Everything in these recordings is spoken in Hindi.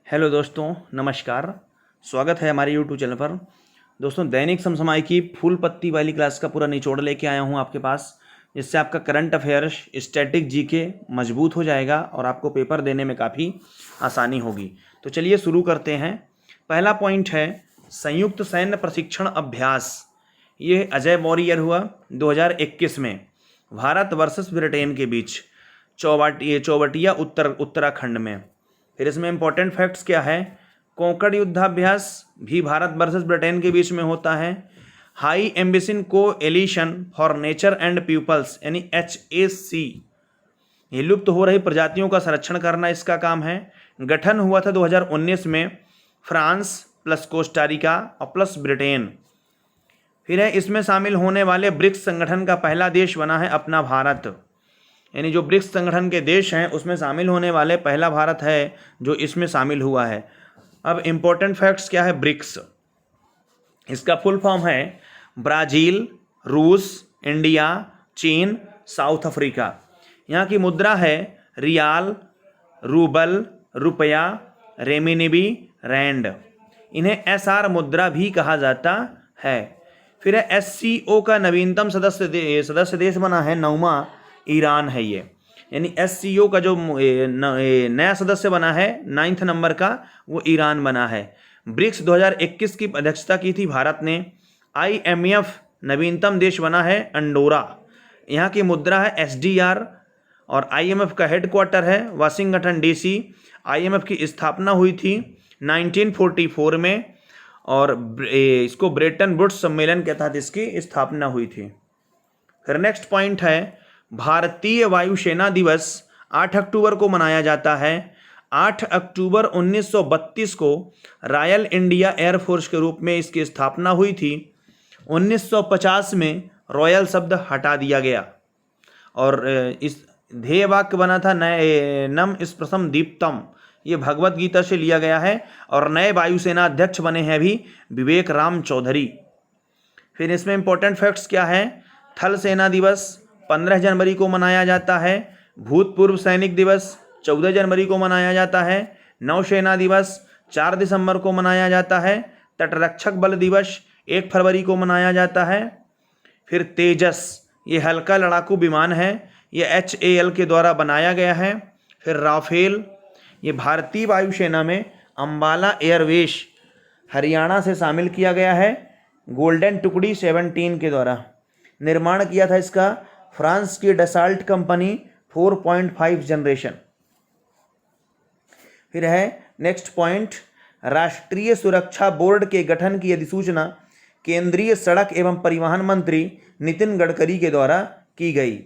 हेलो दोस्तों, नमस्कार। स्वागत है हमारे यूट्यूब चैनल पर। दोस्तों, दैनिक समसमाई की फुल पत्ती वाली क्लास का पूरा निचोड़ लेके आया हूँ आपके पास, जिससे आपका करंट अफेयर्स, स्टैटिक जीके मजबूत हो जाएगा और आपको पेपर देने में काफ़ी आसानी होगी। तो चलिए शुरू करते हैं। पहला पॉइंट है संयुक्त सैन्य प्रशिक्षण अभ्यास। ये अजय वॉरियर हुआ 2021 में भारत वर्सेस ब्रिटेन के बीच चौबटिया उत्तराखंड में। फिर इसमें इंपॉर्टेंट फैक्ट्स क्या है। कोंकण युद्धाभ्यास भी भारत वर्सेस ब्रिटेन के बीच में होता है। High ambition coalition for nature and peoples यानी HAC, ये लुप्त हो रही प्रजातियों का संरक्षण करना इसका काम है। गठन हुआ था 2019 में फ्रांस प्लस कोस्टारिका और प्लस ब्रिटेन। फिर है इसमें शामिल होने वाले ब्रिक्स संगठन का पहला देश बना है अपना भारत, यानी जो ब्रिक्स संगठन के देश हैं उसमें शामिल होने वाले पहला भारत है जो इसमें शामिल हुआ है। अब इम्पोर्टेंट फैक्ट्स क्या है। ब्रिक्स, इसका फुल फॉर्म है ब्राज़ील, रूस, इंडिया, चीन, साउथ अफ्रीका। यहाँ की मुद्रा है रियाल, रूबल, रुपया, रेमिनिबी, रैंड। इन्हें SR मुद्रा भी कहा जाता है। फिर है SCO का नवीनतम सदस्य देश बना है 9वां, ईरान है ये। यानी SCO का जो नया सदस्य बना है 9th नंबर का, वो ईरान बना है। ब्रिक्स 2021 की अध्यक्षता की थी भारत ने। IMF नवीनतम देश बना है अंडोरा। यहाँ की मुद्रा है SDR और IMF का हेडक्वार्टर है वाशिंगटन DC। IMF की स्थापना हुई थी 1944 में और इसको ब्रेटन वुड्स सम्मेलन के तहत इसकी स्थापना हुई थी। फिर नेक्स्ट पॉइंट है भारतीय वायुसेना दिवस 8 अक्टूबर को मनाया जाता है। 8 अक्टूबर 1932 को रॉयल इंडिया एयरफोर्स के रूप में इसकी स्थापना हुई थी। 1950 में रॉयल शब्द हटा दिया गया और इस ध्येय वाक्य बना था नम स्पृशम दीप्तम। ये भगवत गीता से लिया गया है और नए वायुसेना अध्यक्ष बने हैं अभी विवेक राम चौधरी। फिर इसमें इंपॉर्टेंट फैक्ट्स क्या है। थल सेना दिवस 15 जनवरी को मनाया जाता है। भूतपूर्व सैनिक दिवस 14 जनवरी को मनाया जाता है। नौसेना दिवस 4 दिसंबर को मनाया जाता है। तटरक्षक बल दिवस 1 फरवरी को मनाया जाता है। फिर तेजस, ये हल्का लड़ाकू विमान है, ये HAL के द्वारा बनाया गया है। फिर राफेल, ये भारतीय वायुसेना में अंबाला एयरवेस हरियाणा से शामिल किया गया है। गोल्डन टुकड़ी 17 के द्वारा निर्माण किया था इसका फ्रांस की डसाल्ट कंपनी 4.5 जनरेशन। फिर है नेक्स्ट पॉइंट राष्ट्रीय सुरक्षा बोर्ड के गठन की अधिसूचना केंद्रीय सड़क एवं परिवहन मंत्री नितिन गडकरी के द्वारा की गई।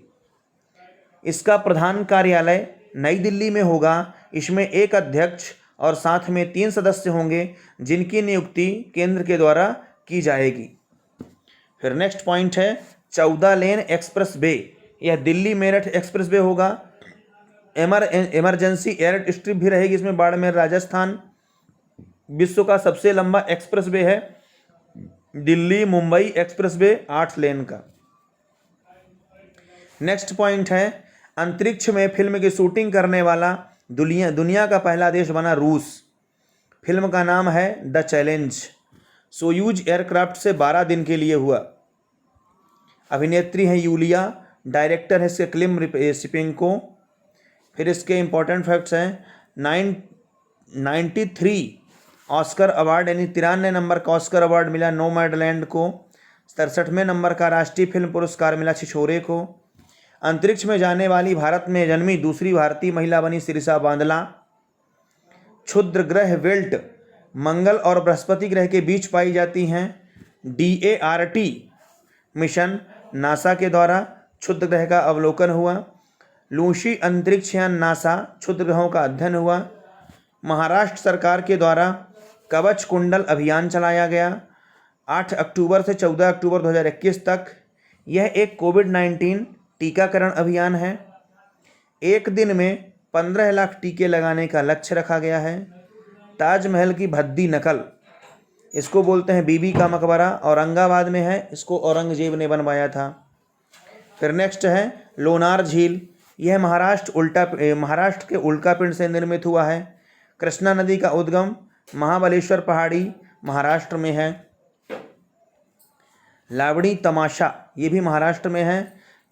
इसका प्रधान कार्यालय नई दिल्ली में होगा। इसमें एक अध्यक्ष और साथ में 3 सदस्य होंगे जिनकी नियुक्ति केंद्र के द्वारा की जाएगी। फिर नेक्स्ट पॉइंट है 14 लेन एक्सप्रेस वे, यह दिल्ली मेरठ एक्सप्रेस वे होगा। इमरजेंसी एयर स्ट्रिप भी रहेगी इसमें, बाड़मेर राजस्थान। विश्व का सबसे लंबा एक्सप्रेस वे है दिल्ली मुंबई एक्सप्रेस वे, 8 लेन का। नेक्स्ट पॉइंट है अंतरिक्ष में फिल्म की शूटिंग करने वाला दुनिया का पहला देश बना रूस। फिल्म का नाम है द चैलेंज। सोयूज एयरक्राफ्ट से 12 दिन के लिए हुआ। अभिनेत्री है यूलिया, डायरेक्टर है इसके क्लिम सिपेंको। फिर इसके इंपॉर्टेंट फैक्ट्स हैं 93 ऑस्कर अवार्ड यानी 93 नंबर का ऑस्कर अवार्ड मिला नोमैडलैंड को। 67वें नंबर का राष्ट्रीय फिल्म पुरस्कार मिला छिछोरे को। अंतरिक्ष में जाने वाली भारत में जन्मी दूसरी भारतीय महिला बनी सिरिसा बांदला। क्षुद्र ग्रह वेल्ट मंगल और बृहस्पति ग्रह के बीच पाई जाती हैं। DART मिशन नासा के द्वारा क्षुद्र ग्रह का अवलोकन हुआ। लूसी अंतरिक्ष यान नासा क्षुद्र ग्रहों का अध्ययन हुआ। महाराष्ट्र सरकार के द्वारा कवच कुंडल अभियान चलाया गया 8 अक्टूबर से 14 अक्टूबर 2021 तक। यह एक कोविड-19 टीकाकरण अभियान है। एक दिन में 15 लाख टीके लगाने का लक्ष्य रखा गया है। ताजमहल की भद्दी नकल, इसको बोलते हैं बीबी का मकबरा, औरंगाबाद में है, इसको औरंगजेब ने बनवाया था। फिर नेक्स्ट है लोनार झील, यह महाराष्ट्र के उल्कापिंड से निर्मित हुआ है। कृष्णा नदी का उद्गम महाबलेश्वर पहाड़ी महाराष्ट्र में है। लावणी तमाशा ये भी महाराष्ट्र में है।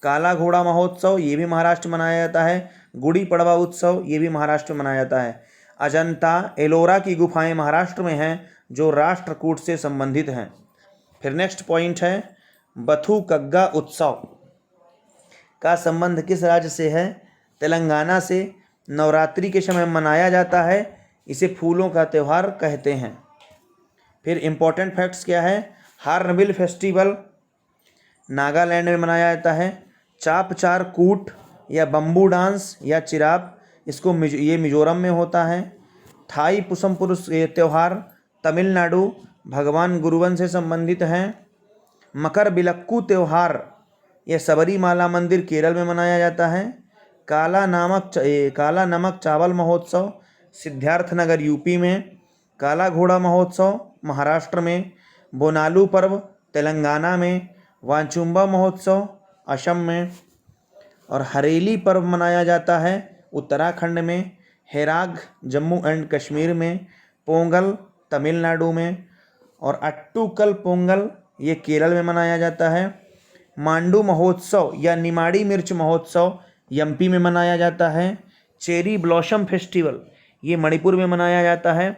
काला घोड़ा महोत्सव ये भी महाराष्ट्र में मनाया जाता है। गुड़ी पड़वा उत्सव ये भी महाराष्ट्र में मनाया जाता है। अजंता एलोरा की गुफाएं महाराष्ट्र में हैं जो राष्ट्रकूट से संबंधित हैं। फिर नेक्स्ट पॉइंट है बथुकग्गा उत्सव का संबंध किस राज्य से है? तेलंगाना से। नवरात्रि के समय मनाया जाता है, इसे फूलों का त्यौहार कहते हैं। फिर इम्पोर्टेंट फैक्ट्स क्या है? हार्नबिल फेस्टिवल नागालैंड में मनाया जाता है। चाप चार कूट या बम्बू डांस या चिराप इसको ये मिजोरम में होता है। थाई पुसम पुरुष ये त्यौहार तमिलनाडु भगवान गुरुवन से संबंधित हैं। मकर बिलक्कू त्यौहार यह सबरीमाला मंदिर केरल में मनाया जाता है। काला नमक चावल महोत्सव सिद्धार्थनगर यूपी में। काला घोड़ा महोत्सव महाराष्ट्र में। बोनालू पर्व तेलंगाना में। वांचुम्बा महोत्सव असम में। और हरेली पर्व मनाया जाता है उत्तराखंड में। हेराग जम्मू एंड कश्मीर में। पोंगल तमिलनाडु में। और अट्टूकल पोंगल ये केरल में मनाया जाता है। मांडू महोत्सव या निमाड़ी मिर्च महोत्सव एमपी में मनाया जाता है। चेरी ब्लॉसम फेस्टिवल ये मणिपुर में मनाया जाता है।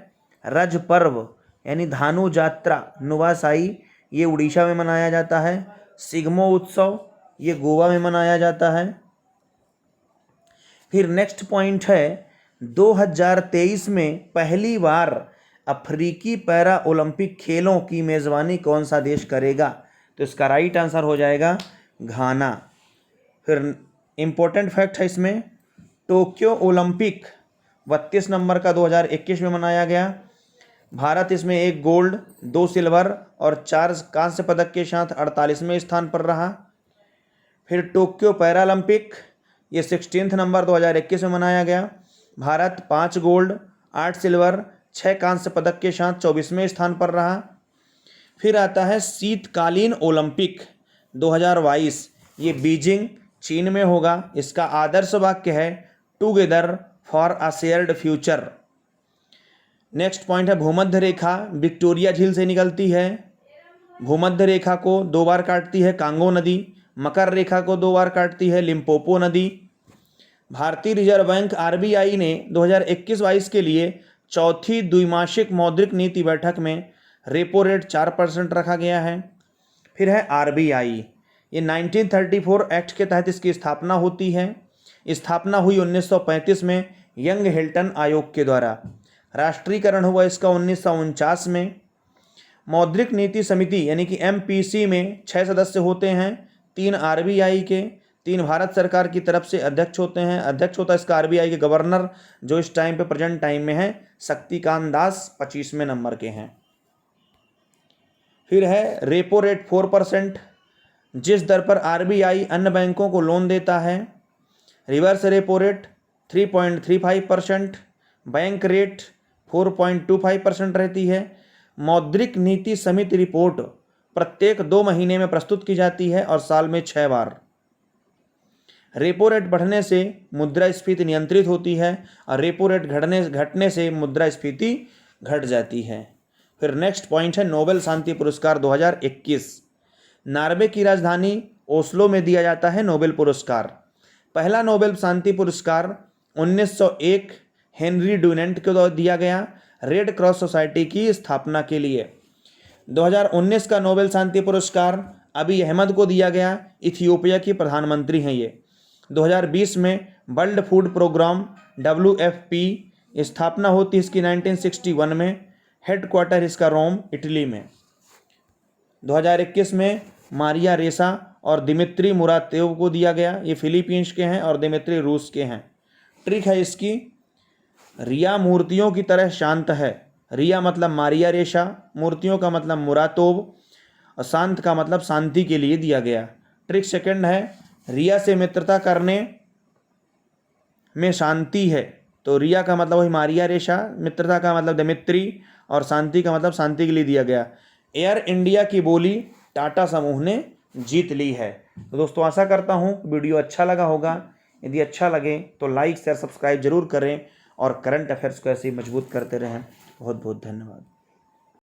रज पर्व यानी धानु जात्रा नुवासाई ये उड़ीसा में मनाया जाता है। सिग्मो उत्सव ये गोवा में मनाया जाता है। फिर नेक्स्ट पॉइंट है 2023 में पहली बार अफ्रीकी पैरा ओलंपिक खेलों की मेज़बानी कौन सा देश करेगा? तो इसका राइट आंसर हो जाएगा घाना। फिर इम्पोर्टेंट फैक्ट है इसमें टोक्यो ओलंपिक 32 नवंबर का 2021 में मनाया गया। भारत इसमें 1 गोल्ड 2 सिल्वर और 4 कांस्य पदक के साथ 48वें स्थान पर रहा। फिर टोक्यो पैरालंपिक ये 16 नवंबर 2021 में मनाया गया। भारत 5 गोल्ड 8 सिल्वर 6 कांस्य पदक के साथ 24वें स्थान पर रहा। फिर आता है शीतकालीन ओलंपिक 2022 ये बीजिंग चीन में होगा। इसका आदर्श वाक्य है together for a shared future. Next point है भूमध्य रेखा विक्टोरिया झील से निकलती है। भूमध्य रेखा को 2 बार काटती है कांगो नदी। मकर रेखा को 2 बार काटती है लिम्पोपो नदी। भारतीय रिजर्व बैंक आरबीआई ने 2021-22 के लिए चौथी द्विमासिक मौद्रिक नीति बैठक में रेपो रेट 4% रखा गया है। फिर है आरबीआई ये 1934 एक्ट के तहत इसकी स्थापना होती है। स्थापना हुई 1935 में यंग हिल्टन आयोग के द्वारा। राष्ट्रीयकरण हुआ इसका 1949 में। मौद्रिक नीति समिति यानी कि एमपीसी में 6 सदस्य होते हैं। 3 आरबीआई के, 3 भारत सरकार की तरफ से अध्यक्ष होते हैं। अध्यक्ष होता है इसका आरबीआई के गवर्नर जो इस टाइम पे प्रेजेंट टाइम में है शक्तिकांत दास 25वें नंबर के हैं। फिर है रेपो रेट 4% जिस दर पर आरबीआई अन्य बैंकों को लोन देता है। Reverse repo rate 3.35%। Bank rate 4.25% रहती है। मौद्रिक नीति समिति रिपोर्ट प्रत्येक 2 महीने में प्रस्तुत की जाती है और साल में 6 बार। रेपो रेट बढ़ने से मुद्रास्फीति नियंत्रित होती है और रेपो रेट घटने से मुद्रास्फीति घट जाती है। फिर नेक्स्ट पॉइंट है नोबेल शांति पुरस्कार 2021। नॉर्वे की राजधानी ओस्लो में दिया जाता है नोबेल पुरस्कार। पहला नोबेल शांति पुरस्कार 1901 हेनरी ड्यूनेंट को दिया गया रेड क्रॉस सोसाइटी की स्थापना के लिए। 2019 का नोबेल शांति पुरस्कार अबी अहमद को दिया गया, इथियोपिया की प्रधानमंत्री हैं ये। 2020 में वर्ल्ड फूड प्रोग्राम WFP स्थापना होती है इसकी 1961 में। हेडक्वार्टर इसका रोम इटली में। 2021 में मारिया रेसा और दिमित्री मुरातेव को दिया गया, ये फिलीपींस के हैं और दिमित्री रूस के हैं। ट्रिक है इसकी रिया मूर्तियों की तरह शांत है। रिया मतलब मारिया रेशा, मूर्तियों का मतलब मुरातोव और शांत का मतलब शांति के लिए दिया गया। ट्रिक सेकंड है रिया से मित्रता करने में शांति है, तो रिया का मतलब वही मारिया रेशा, मित्रता का मतलब दिमित्री और शांति का मतलब शांति के लिए दिया गया। एयर इंडिया की बोली टाटा समूह ने जीत ली है। तो दोस्तों आशा करता हूँ वीडियो अच्छा लगा होगा। यदि अच्छा लगे तो लाइक शेयर सब्सक्राइब जरूर करें और करंट अफेयर्स को ऐसे ही मजबूत करते रहें। बहुत बहुत धन्यवाद।